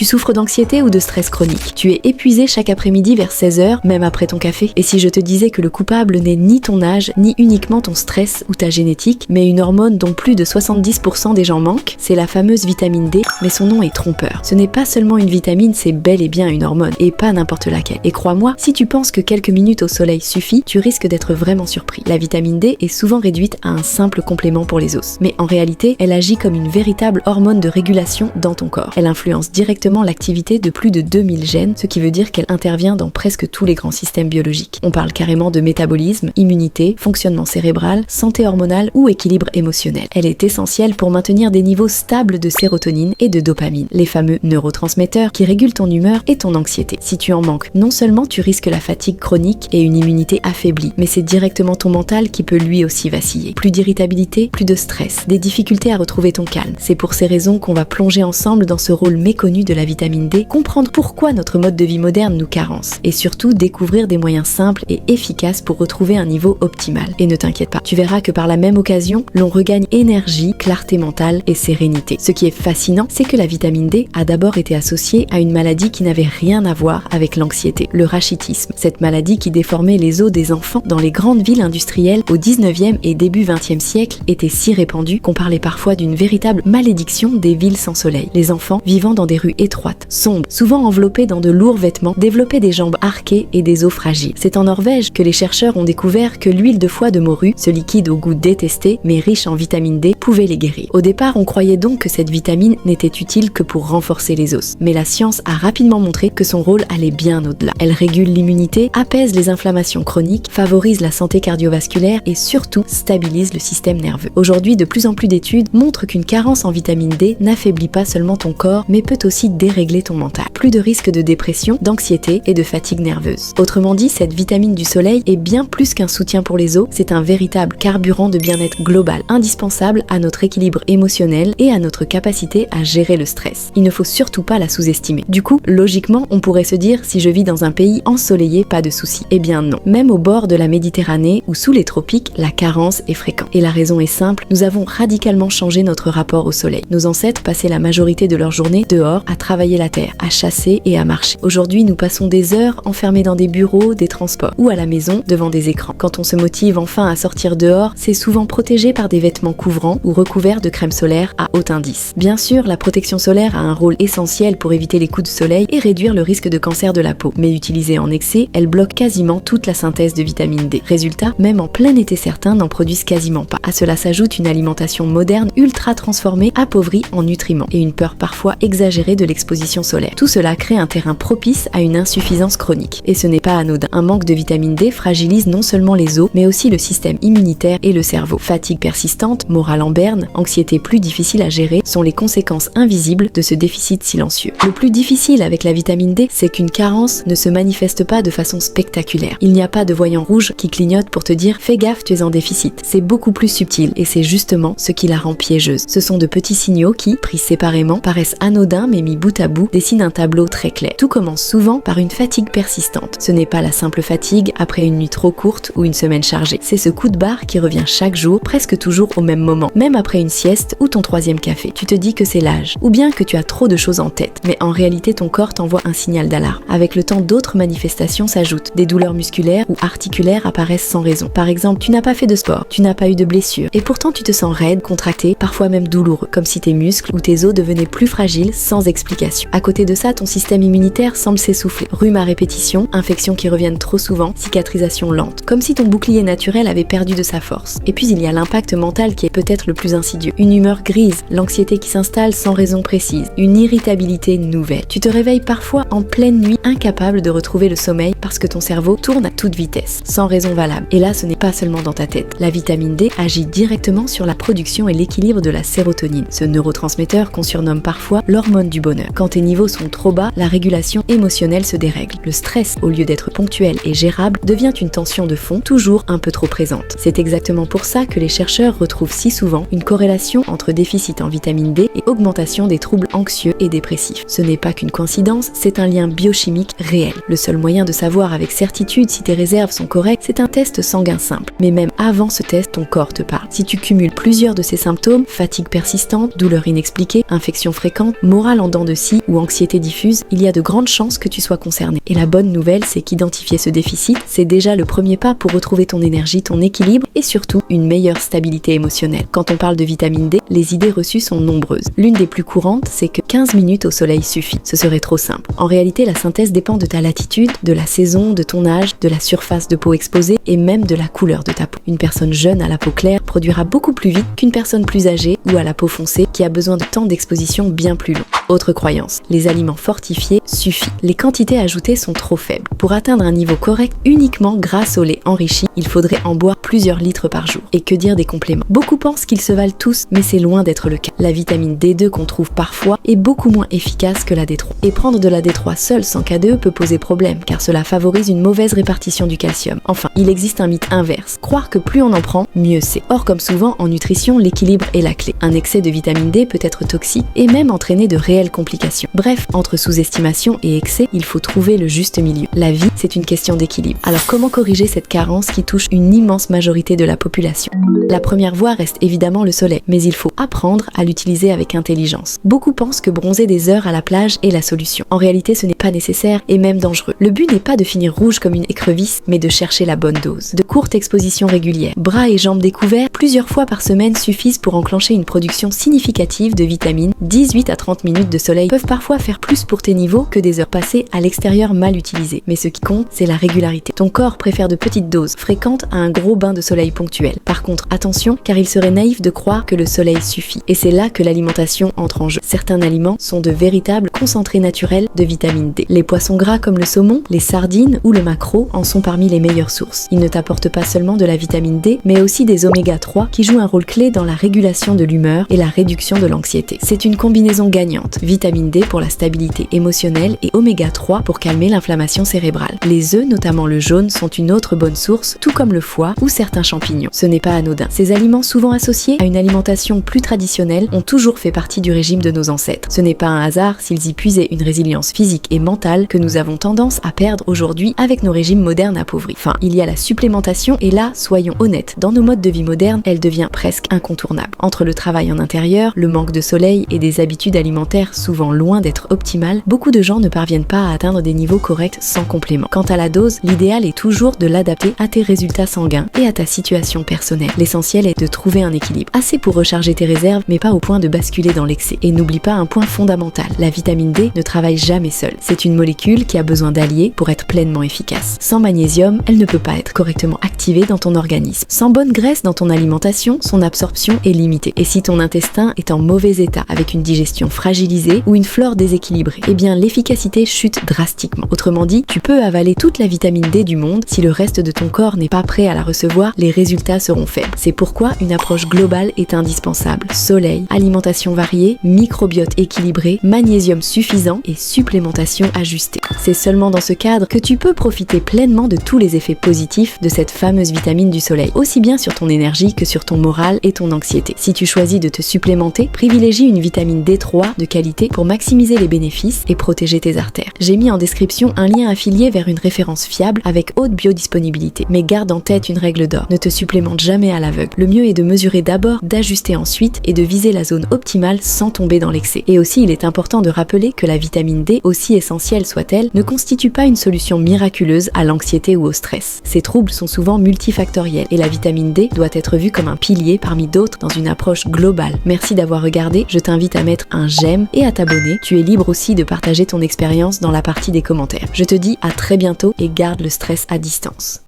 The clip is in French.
Tu souffres d'anxiété ou de stress chronique? Tu es épuisé chaque après-midi vers 16h, même après ton café? Et si je te disais que le coupable n'est ni ton âge, ni uniquement ton stress ou ta génétique, mais une hormone dont plus de 70% des gens manquent? C'est la fameuse vitamine D, mais son nom est trompeur. Ce n'est pas seulement une vitamine, c'est bel et bien une hormone, et pas n'importe laquelle. Et crois-moi, si tu penses que quelques minutes au soleil suffit, tu risques d'être vraiment surpris. La vitamine D est souvent réduite à un simple complément pour les os. Mais en réalité, elle agit comme une véritable hormone de régulation dans ton corps. Elle influence directement l'activité de plus de 2000 gènes, ce qui veut dire qu'elle intervient dans presque tous les grands systèmes biologiques. On parle carrément de métabolisme, immunité, fonctionnement cérébral, santé hormonale ou équilibre émotionnel. Elle est essentielle pour maintenir des niveaux stables de sérotonine et de dopamine, les fameux neurotransmetteurs qui régulent ton humeur et ton anxiété. Si tu en manques, non seulement tu risques la fatigue chronique et une immunité affaiblie, mais c'est directement ton mental qui peut lui aussi vaciller. Plus d'irritabilité, plus de stress, des difficultés à retrouver ton calme. C'est pour ces raisons qu'on va plonger ensemble dans ce rôle méconnu de la vitamine D, comprendre pourquoi notre mode de vie moderne nous carence, et surtout découvrir des moyens simples et efficaces pour retrouver un niveau optimal. Et ne t'inquiète pas, tu verras que par la même occasion, l'on regagne énergie, clarté mentale et sérénité. Ce qui est fascinant, c'est que la vitamine D a d'abord été associée à une maladie qui n'avait rien à voir avec l'anxiété, le rachitisme. Cette maladie qui déformait les os des enfants dans les grandes villes industrielles au 19e et début 20e siècle était si répandue qu'on parlait parfois d'une véritable malédiction des villes sans soleil. Les enfants, vivant dans des rues étroites, sombres, souvent enveloppés dans de lourds vêtements, développaient des jambes arquées et des os fragiles. C'est en Norvège que les chercheurs ont découvert que l'huile de foie de morue, ce liquide au goût détesté mais riche en vitamine D, pouvait les guérir. Au départ, on croyait donc que cette vitamine n'était utile que pour renforcer les os. Mais la science a rapidement montré que son rôle allait bien au-delà. Elle régule l'immunité, apaise les inflammations chroniques, favorise la santé cardiovasculaire et surtout stabilise le système nerveux. Aujourd'hui, de plus en plus d'études montrent qu'une carence en vitamine D n'affaiblit pas seulement ton corps, mais peut aussi dérégler ton mental. Plus de risque de dépression, d'anxiété et de fatigue nerveuse. Autrement dit, cette vitamine du soleil est bien plus qu'un soutien pour les os, c'est un véritable carburant de bien-être global, indispensable à notre équilibre émotionnel et à notre capacité à gérer le stress. Il ne faut surtout pas la sous-estimer. Du coup, logiquement, on pourrait se dire, si je vis dans un pays ensoleillé, pas de soucis. Eh bien non. Même au bord de la Méditerranée ou sous les tropiques, la carence est fréquente. Et la raison est simple, nous avons radicalement changé notre rapport au soleil. Nos ancêtres passaient la majorité de leur journée dehors à travailler la terre, à chasser et à marcher. Aujourd'hui, nous passons des heures enfermés dans des bureaux, des transports ou à la maison devant des écrans. Quand on se motive enfin à sortir dehors, c'est souvent protégé par des vêtements couvrants ou recouverts de crème solaire à haut indice. Bien sûr, la protection solaire a un rôle essentiel pour éviter les coups de soleil et réduire le risque de cancer de la peau. Mais utilisée en excès, elle bloque quasiment toute la synthèse de vitamine D. Résultat, même en plein été, certains n'en produisent quasiment pas. À cela s'ajoute une alimentation moderne ultra transformée, appauvrie en nutriments et une peur parfois exagérée de l'exposition solaire. Tout cela crée un terrain propice à une insuffisance chronique. Et ce n'est pas anodin. Un manque de vitamine D fragilise non seulement les os, mais aussi le système immunitaire et le cerveau. Fatigue persistante, morale en berne, anxiété plus difficile à gérer sont les conséquences invisibles de ce déficit silencieux. Le plus difficile avec la vitamine D, c'est qu'une carence ne se manifeste pas de façon spectaculaire. Il n'y a pas de voyant rouge qui clignote pour te dire « fais gaffe, tu es en déficit ». C'est beaucoup plus subtil et c'est justement ce qui la rend piégeuse. Ce sont de petits signaux qui, pris séparément, paraissent anodins mais mis bout à bout, dessinent un tableau très clair. Tout commence souvent par une fatigue persistante. Ce n'est pas la simple fatigue après une nuit trop courte ou une semaine chargée. C'est ce coup de barre qui revient chaque jour, presque toujours au même moment, même après une sieste ou ton troisième café. Tu te dis que c'est l'âge, ou bien que tu as trop de choses en tête, mais en réalité ton corps t'envoie un signal d'alarme. Avec le temps, d'autres manifestations s'ajoutent. Des douleurs musculaires ou articulaires apparaissent sans raison. Par exemple, tu n'as pas fait de sport, tu n'as pas eu de blessure, et pourtant tu te sens raide, contracté, parfois même douloureux, comme si tes muscles ou tes os devenaient plus fragiles sans explication. À côté de ça, ton système immunitaire semble s'essouffler. Rhume à répétition, infections qui reviennent trop souvent, cicatrisation lente, comme si ton bouclier naturel avait perdu de sa force. Et puis il y a l'impact mental qui est peut-être le plus insidieux. Une humeur grise, l'anxiété qui s'installe sans raison précise, une irritabilité nouvelle. Tu te réveilles parfois en pleine nuit, incapable de retrouver le sommeil parce que ton cerveau tourne à toute vitesse, sans raison valable. Et là, ce n'est pas seulement dans ta tête. La vitamine D agit directement sur la production et l'équilibre de la sérotonine, ce neurotransmetteur qu'on surnomme parfois l'hormone du bonheur. Quand tes niveaux sont trop bas, la régulation émotionnelle se dérègle. Le stress, au lieu d'être ponctuel et gérable, devient une tension de fond toujours un peu trop présente. C'est exactement pour ça que les chercheurs retrouvent si souvent une corrélation entre déficit en vitamine D et augmentation des troubles anxieux et dépressifs. Ce n'est pas qu'une coïncidence, c'est un lien biochimique réel. Le seul moyen de savoir avec certitude si tes réserves sont correctes, c'est un test sanguin simple. Mais même avant ce test, ton corps te parle. Si tu cumules plusieurs de ces symptômes, fatigue persistante, douleur inexpliquée, infection fréquente, morale en dents de scie ou anxiété difficile, diffuse, il y a de grandes chances que tu sois concerné. Et la bonne nouvelle, c'est qu'identifier ce déficit, c'est déjà le premier pas pour retrouver ton énergie, ton équilibre et surtout une meilleure stabilité émotionnelle. Quand on parle de vitamine D, les idées reçues sont nombreuses. L'une des plus courantes, c'est que 15 minutes au soleil suffit. Ce serait trop simple. En réalité, la synthèse dépend de ta latitude, de la saison, de ton âge, de la surface de peau exposée et même de la couleur de ta peau. Une personne jeune à la peau claire produira beaucoup plus vite qu'une personne plus âgée ou à la peau foncée qui a besoin de temps d'exposition bien plus long. Autre croyance, les aliments fortifiés suffisent. Les quantités ajoutées sont trop faibles. Pour atteindre un niveau correct uniquement grâce au lait enrichi, il faudrait en boire plusieurs litres par jour. Et que dire des compléments? Beaucoup pensent qu'ils se valent tous, mais c'est loin d'être le cas. La vitamine D2 qu'on trouve parfois est beaucoup moins efficace que la D3. Et prendre de la D3 seule sans K2 peut poser problème, car cela favorise une mauvaise répartition du calcium. Enfin, il existe un mythe inverse. Croire que plus on en prend, mieux c'est. Or, comme souvent en nutrition, l'équilibre est la clé. Un excès de vitamine D peut être toxique et même entraîner de réelles complications. Bref, entre sous-estimation et excès, il faut trouver le juste milieu. La vie, c'est une question d'équilibre. Alors comment corriger cette carence qui touche une immense majorité de la population? La première voie reste évidemment le soleil, mais il faut apprendre à l'utiliser avec intelligence. Beaucoup pensent que bronzer des heures à la plage est la solution. En réalité, ce n'est pas nécessaire et même dangereux. Le but n'est pas de finir rouge comme une écrevisse, mais de chercher la bonne dose. De courtes expositions régulières, bras et jambes découverts, plusieurs fois par semaine suffisent pour enclencher une production significative de vitamines. 18 à 30 minutes de soleil peuvent parfois faire plus pour tes niveaux que des heures passées à l'extérieur mal utilisées. Mais ce qui compte, c'est la régularité. Ton corps préfère de petites doses fréquentes à un gros bain de soleil ponctuel. Par contre, attention, car il serait naïf de croire que le soleil suffit. Et c'est là que l'alimentation entre en jeu. Certains aliments sont de véritables concentrés naturels de vitamine D. Les poissons gras comme le saumon, les sardines ou le maquereau en sont parmi les meilleures sources. Ils ne t'apportent pas seulement de la vitamine D, mais aussi des oméga 3 qui jouent un rôle clé dans la régulation de l'humeur et la réduction de l'anxiété. C'est une combinaison gagnante. Vitamine D pour la stabilité émotionnelle et oméga 3 pour calmer l'inflammation cérébrale. Les œufs, notamment le jaune, sont une autre bonne source, tout comme le foie ou certains champignons. Ce n'est pas anodin. Ces aliments souvent associés à une alimentation plus traditionnelle ont toujours fait partie du régime de nos ancêtres. Ce n'est pas un hasard s'ils y puisaient une résilience physique et mentale que nous avons tendance à perdre aujourd'hui avec nos régimes modernes appauvris. Enfin, il y a la supplémentation et là, soyons honnêtes, dans nos modes de vie modernes, elle devient presque incontournable. Entre le travail en intérieur, le manque de soleil et des habitudes alimentaires souvent loin d'être optimales, beaucoup de gens ne parviennent pas à atteindre des niveaux corrects sans complément. Quant à la dose, l'idéal est toujours de l'adapter à tes résultats sanguins et à ta situation personnelle. L'essentiel est de trouver un équilibre. Assez pour recharger tes réserves, mais pas au point de basculer dans l'excès. Et n'oublie pas un point fondamental, la vitamine D ne travaille jamais seule. C'est une molécule qui a besoin d'alliés pour être pleinement efficace. Sans magnésium, elle ne peut pas être correctement activée dans ton organisme. Sans bonne graisse dans ton alimentation, son absorption est limitée. Et si ton intestin est en mauvais état, avec une digestion fragilisée ou une flore déséquilibrée, eh bien l'efficacité chute drastiquement. Autrement dit, tu peux avaler toute la vitamine D du monde, si le reste de ton corps n'est pas prêt à la recevoir, les résultats seront faibles. C'est pourquoi une approche globale est indispensable. Soleil, alimentation variée, microbiote équilibré, magnésium suffisant et supplémentation ajustée. C'est seulement dans ce cadre que tu peux profiter pleinement de tous les effets positifs de cette fameuse vitamine du soleil, aussi bien sur ton énergie que sur ton moral et ton anxiété. Si tu choisis de te supplémenter, privilégie une vitamine D3 de qualité pour maximiser les bénéfices et protéger tes artères. J'ai mis en description un lien affilié vers une référence fiable avec haute biodisponibilité. Mais garde en tête une règle d'or, ne te supplémente jamais à l'aveugle. Le mieux est de mesurer d'abord, d'ajuster ensuite et de viser la zone optimale sans tomber dans l'excès. Et aussi, il est important de rappeler que la vitamine D, aussi essentielle soit-elle, ne constitue pas une solution miraculeuse à l'anxiété ou au stress. Ces troubles sont souvent multifactoriels et la vitamine D doit être vue comme un pilier parmi d'autres dans une approche globale. Merci d'avoir regardé, je t'invite à mettre un j'aime et à t'abonner. Tu es libre aussi de partager ton expérience dans la partie des commentaires. Je te dis à très bientôt et garde le stress à distance.